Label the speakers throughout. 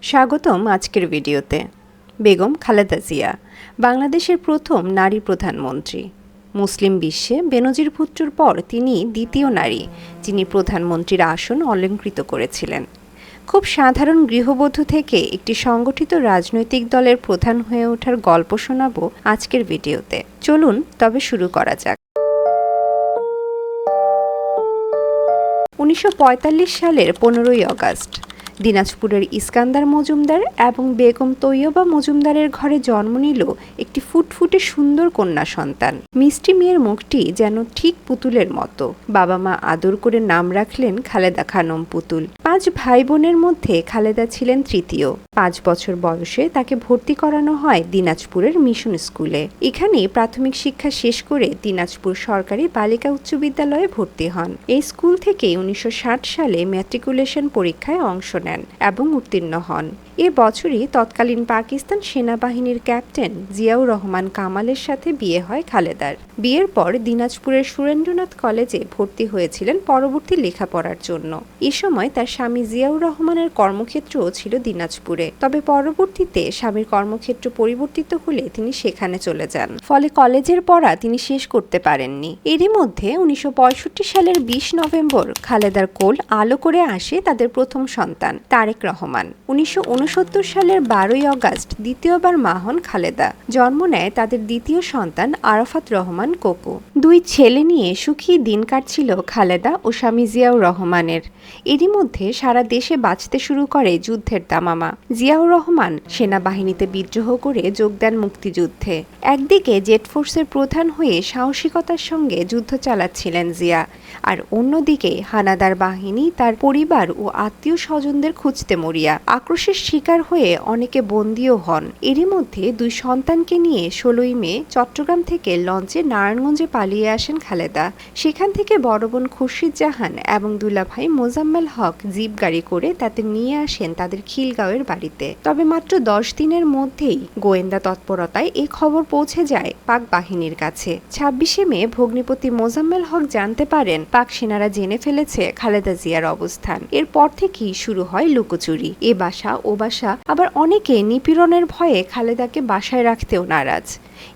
Speaker 1: স্বাগতম আজকের ভিডিওতে। বেগম খালেদা জিয়া বাংলাদেশের প্রথম নারী প্রধানমন্ত্রী। মুসলিম বিশ্বে বেনজির ভুট্টোর পর তিনি দ্বিতীয় নারী যিনি প্রধানমন্ত্রীর আসন অলংকৃত করেছিলেন। খুব সাধারণ গৃহবধূ থেকে একটি সংগঠিত রাজনৈতিক দলের প্রধান হয়ে ওঠার গল্প শোনাবো আজকের ভিডিওতে। চলুন তবে শুরু করা যাক। 1945 সালের 15ই আগস্ট দিনাজপুরের ইস্কান্দার মজুমদার এবং বেগম তৈয়বা মজুমদারের ঘরে জন্ম নিল একটি ফুটফুটে সুন্দর কন্যা সন্তান। মিষ্টি মেয়ের মুখটি যেন ঠিক পুতুলের মতো। বাবা মা আদর করে নাম রাখলেন খালেদা খানম পুতুল। 5 ভাই বোনের মধ্যে খালেদা ছিলেন তৃতীয়। 5 বছর বয়সে তাকে ভর্তি করানো হয় দিনাজপুরের মিশন স্কুলে। এখানে প্রাথমিক শিক্ষা শেষ করে দিনাজপুর সরকারি বালিকা উচ্চ বিদ্যালয়ে ভর্তি হন। এই স্কুল থেকে 1960 সালে ম্যাট্রিকুলেশন পরীক্ষায় অংশ নেন এবং উত্তীর্ণ হন। এ বছরই তৎকালীন পাকিস্তান সেনাবাহিনীর ক্যাপ্টেন জিয়াউর রহমান কামালের সাথে বিয়ে হয় খালেদার। বিয়ের পর দিনাজপুরের সুরেন্দ্রনাথ কলেজে ভর্তি হয়েছিলেন পরবর্তী লেখাপড়ার জন্য। এ সময় তার স্বামী জিয়াউর রহমানের কর্মক্ষেত্রও ছিল দিনাজপুরে। তবে পরবর্তীতে স্বামীর কর্মক্ষেত্র পরিবর্তিত হলে তিনি সেখানে চলে যান। ফলে কলেজের পড়া তিনি শেষ করতে পারেননি। এরই মধ্যে 1965 সালের 20 নভেম্বর খালেদার কোল আলো করে আসে তাদের প্রথম সন্তান তারেক রহমান। 1969 সালের 12ই আগস্ট দ্বিতীয়বার মা হন খালেদা। জন্ম নেয় তাদের দ্বিতীয় সন্তান আরাফাত রহমান কোকো। 2 ছেলে নিয়ে সুখী দিন কাটছিল খালেদা ও স্বামী জিয়াউর রহমানের। এরই মধ্যে সারা দেশে বাজতে শুরু করে যুদ্ধের দামামা। জিয়াউর রহমান সেনাবাহিনীতে বিদ্রোহ করে যোগ দেন মুক্তিযুদ্ধে। একদিকে জেট ফোর্সের প্রধান হয়ে সাহসিকতার সঙ্গে যুদ্ধ চালাচ্ছিলেন জিয়া, আর অন্যদিকে হানাদার বাহিনী তার পরিবার ও আত্মীয় স্বজনদের খুঁজতে মরিয়া। আক্রোশের শিকার হয়ে অনেকে বন্দীও হন। এরই মধ্যে 2 সন্তানকে নিয়ে 16ই মে চট্টগ্রাম থেকে লঞ্চে নারায়ণগঞ্জে পালিয়ে আসেন খালেদা। সেখান থেকে বড় বোন খুরশিদ জাহান এবং দুলাভাই মোজাম্মেল হক জিপ গাড়ি করে তাদের নিয়ে আসেন তাদের খিলগাঁওয়ের বাড়িতে। তবে মাত্র 10 দিনের মধ্যেই গোয়েন্দা তৎপরতায় এই খবর পৌঁছে যায় পাক বাহিনীর কাছে। 26শে মে ভগ্নিপতি মোজাম্মেল হক জানতে পারেন পাক সেনারা জেনে ফেলেছে খালেদা জিয়ার অবস্থান। এরপর থেকেই শুরু হয় লুকোচুরি। এ বাসা ও বাসা, আবার অনেকে নিপীড়নের ভয়ে খালেদাকে বাসায় রাখতেও নারাজ।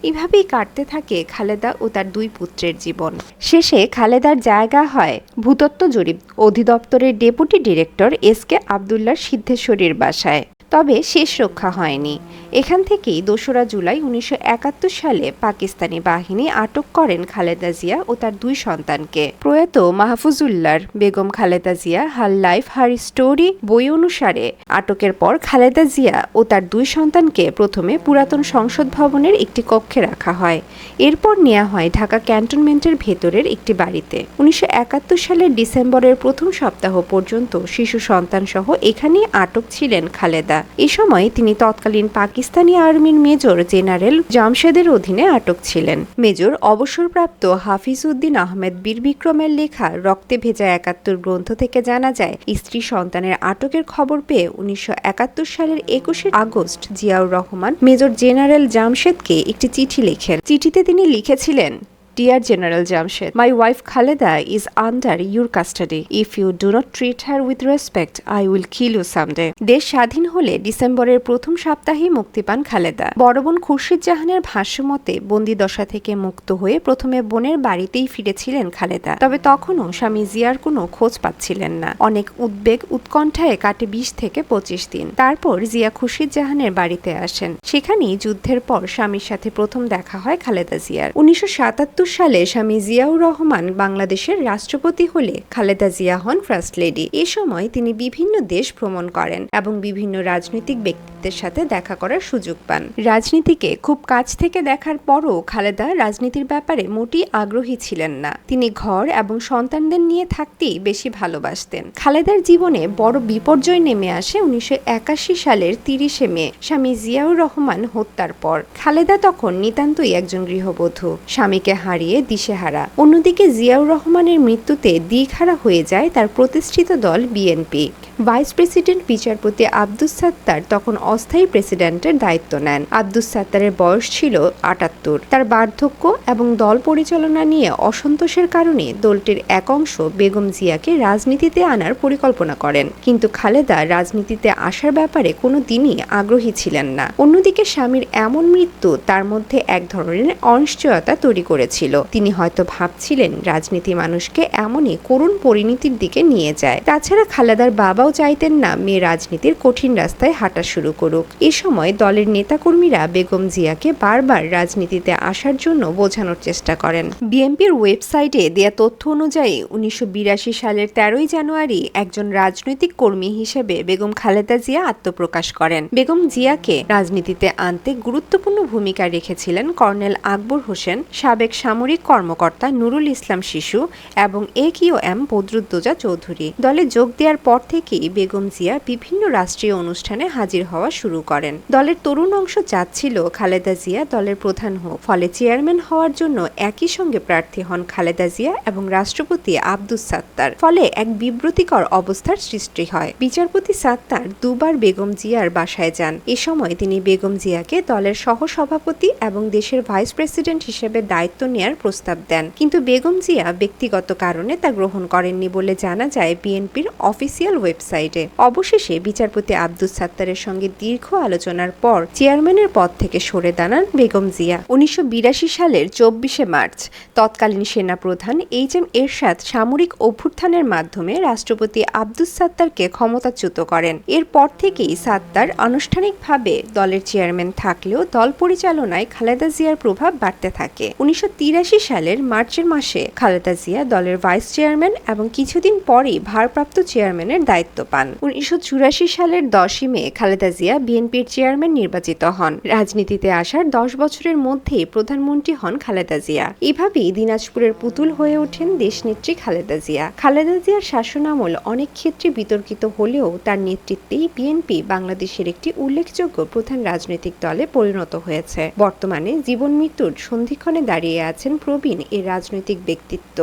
Speaker 1: এভাবেই কাটতে থাকে খালেদা ও তার 2 পুত্রের জীবন। শেষে খালেদার জায়গা হয় ভূতত্ত্ব জরিপ অধিদপ্তরের ডেপুটি ডিরেক্টর এসকে আবদুল্লার সিদ্ধেশ্বরীর বাসায়। তবে শেষ রক্ষা হয়নি। এখান থেকেই 2রা জুলাই 1971 সালে পাকিস্তানি বাহিনী আটক করেন খালেদা জিয়া ও তার 2 সন্তানকে। প্রয়াত মাহফুজুল্লাহর Begum Khaleda Zia her life her story বই অনুসারে আটকের পর খালেদা জিয়া ও তার 2 সন্তানকে প্রথমে পুরাতন সংসদ ভবনের একটি কক্ষে রাখা হয়। এরপর নেওয়া হয় ঢাকা ক্যান্টনমেন্টের ভেতরের একটি বাড়িতে। 1971 সালের ডিসেম্বরের প্রথম সপ্তাহ পর্যন্ত শিশু সন্তান সহ এখানেই আটক ছিলেন খালেদা। এ সময় তিনি তৎকালীন পাকিস্তানি আর্মির মেজর জেনারেল জামশেদের অধীনে আটক ছিলেন। মেজর অবসরপ্রাপ্ত হাফিজ উদ্দিন আহমেদ বীর বিক্রমের লেখা রক্তে ভেজা 71 গ্রন্থ থেকে জানা যায়, স্ত্রী সন্তানের আটকের খবর পেয়ে 1971 সালের 21শে August Ziaur Rahman major general জামশেদকে একটি চিঠি লেখেন। চিঠিতে তিনি লিখেছিলেন, Dear General Jamshed, my wife Khaleda is under your custody. If you do not treat her with respect, I will kill you someday. দেশ স্বাধীন হলে ডিসেম্বরের প্রথম সপ্তাহে মুক্তি পান খালেদা। বড় বোন খুরশিদ জাহানের ভাষ্যমতে বন্দি দশা থেকে মুক্ত হয়ে প্রথমে বোনের বাড়িতেই ফিরেছিলেন খালেদা। তবে তখনও স্বামী জিয়ার কোনো খোঁজ পাচ্ছিলেন না। অনেক উদ্বেগ উৎকণ্ঠায় কাটে 20 থেকে 25 দিন। তারপর জিয়া খুরশিদ জাহানের বাড়িতে আসেন। সেখানেই যুদ্ধের পর স্বামীর সাথে প্রথম দেখা হয় খালেদা জিয়ার। 1977 সালে স্বামী জিয়াউর রহমান বাংলাদেশের রাষ্ট্রপতি হলে খালেদা জিয়া হন ফার্স্ট লেডি। এ সময় তিনি বিভিন্ন দেশ ভ্রমণ করেন এবং বিভিন্ন রাজনৈতিক ব্যক্তিত্বের সাথে দেখা করার সুযোগ পান। রাজনীতিকে খুব কাছ থেকে দেখার পরও খালেদা রাজনীতির ব্যাপারে মোটেই আগ্রহী ছিলেন না। তিনি ঘর এবং সন্তানদের নিয়ে থাকতেই বেশি ভালোবাসতেন। খালেদার জীবনে বড় বিপর্যয় নেমে আসে 1981 সালের 30শে মে স্বামী জিয়াউর রহমান হত্যার পর। খালেদা তখন নিতান্তই একজন গৃহবধূ, স্বামীকে হারিয়ে দিশেহারা। অন্যদিকে জিয়াউর রহমানের মৃত্যুতে দিকহারা হয়ে যায় তার প্রতিষ্ঠিত দল বিএনপি। ভাইস প্রেসিডেন্ট বিচারপতি আব্দুস সাত্তার তখন অস্থায়ী প্রেসিডেন্টের দায়িত্ব নেন। আব্দুস সাত্তারের বয়স ছিল ৭৮। তার বার্ধক্য এবং দল পরিচালনা নিয়ে অসন্তোষের কারণে দলটির এক অংশ বেগম জিয়াকে রাজনীতিতে আনার পরিকল্পনা করেন, কিন্তু খালেদা রাজনীতিতে আসার ব্যাপারে কোনো দিনই আগ্রহী ছিলেন না। অন্যদিকে স্বামীর এমন মৃত্যু তার মধ্যে এক ধরনের অনিশ্চয়তা তৈরি করেছিল। তিনি হয়তো ভাবছিলেন রাজনীতি মানুষকে এমনই করুণ পরিণতির দিকে নিয়ে যায়। তাছাড়া খালেদার বাবাও চাইতেন না মেয়ে রাজনীতির কঠিন রাস্তায় হাঁটা শুরু করুক। এ সময় দলের নেতাকর্মীরা বেগম জিয়াকে বারবার রাজনীতিতে আসার জন্য বোঝানোর চেষ্টা করেন। বিএনপির ওয়েবসাইটে দেয়া তথ্য অনুযায়ী ১৯৮২ সালের ১৩ জানুয়ারি একজন রাজনৈতিক কর্মী হিসেবে বেগম খালেদা জিয়া আত্মপ্রকাশ করেন। বেগম জিয়াকে রাজনীতিতে আনতে গুরুত্বপূর্ণ ভূমিকা রেখেছিলেন কর্নেল আকবর হোসেন, সাবেক সামরিক কর্মকর্তা নুরুল ইসলাম শিশু এবং AQM বদরুদ্দোজা চৌধুরী। দলে যোগ দেওয়ার পর থেকেই বেগম জিয়া বিভিন্ন রাষ্ট্রীয় অনুষ্ঠানে হাজির হওয়া শুরু করেন। দলের তরুণ অংশ চাচ্ছিল খালেদা জিয়া দলের প্রধান হোক, ফলে চেয়ারম্যান হওয়ার জন্য একই সঙ্গে প্রার্থী হন খালেদা জিয়া এবং রাষ্ট্রপতি আব্দুস সাত্তার। ফলে এক বিব্রতিকর অবস্থার সৃষ্টি হয়। বিচারপতি সাত্তার দুবার বেগম জিয়ার বাসায় যান। এ সময় তিনি বেগম জিয়াকে দলের সহসভাপতি এবং দেশের ভাইস প্রেসিডেন্ট হিসেবে দায়িত্ব নেয়ার প্রস্তাব দেন, কিন্তু বেগম জিয়া ব্যক্তিগত কারণে তা গ্রহণ করেননি বলে জানা যায় বিএনপির অফিসিয়াল ওয়েবসাইটে। অবশেষে বিচারপতি আব্দুস সাত্তারের সঙ্গে দীর্ঘ আলোচনার পর চেয়ারম্যানের পদ থেকে সরে দাঁড়ান বেগম জিয়া। ১৯৮২ সালের ২৪শে মার্চ তৎকালীন সেনাপ্রধান HM এরশাদ সামরিক অভ্যুত্থানের মাধ্যমে রাষ্ট্রপতি আব্দুস সাত্তারকে ক্ষমতাচ্যুত করেন। এরপর থেকেই সাত্তার আনুষ্ঠানিকভাবে দলের চেয়ারম্যান থাকলেও দল পরিচালনায় খালেদা জিয়ার প্রভাব বাড়তে থাকে। ১৯৮৩ সালের মার্চের মাসে খালেদা জিয়া দলের ভাইস চেয়ারম্যান এবং কিছুদিন পরেই ভারপ্রাপ্ত চেয়ারম্যানের দায়িত্ব পান। ১৯৮৪ সালের ১০ই মে খালেদা জিয়া বিএনপির চেয়ারম্যান নির্বাচিত হন। রাজনীতিতে আসার ১০ বছরের মধ্যেই প্রধানমন্ত্রী হন খালেদা জিয়া। এভাবেই দিনাজপুরের পুতুল হয়ে ওঠেন দেশনেত্রী খালেদা জিয়া। খালেদা জিয়ার শাসনামল অনেক ক্ষেত্রে বিতর্কিত হলেও তার নেতৃত্বেই বিএনপি বাংলাদেশের একটি উল্লেখযোগ্য প্রধান রাজনৈতিক দলে পরিণত হয়েছে। বর্তমানে জীবন মৃত্যুর সন্ধিক্ষণে দাঁড়িয়ে আছেন প্রবীণ এই রাজনৈতিক ব্যক্তিত্ব।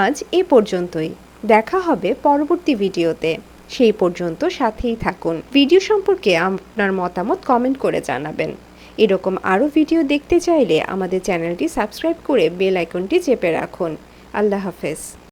Speaker 1: আজ এ পর্যন্তই। দেখা হবে পরবর্তী ভিডিওতে। সেই পর্যন্ত সাথেই থাকুন। ভিডিও সম্পর্কে আপনার মতামত কমেন্ট করে জানাবেন। এরকম আরও ভিডিও দেখতে চাইলে আমাদের চ্যানেলটি সাবস্ক্রাইব করে বেল আইকনটি চেপে রাখুন। আল্লাহ হাফেজ।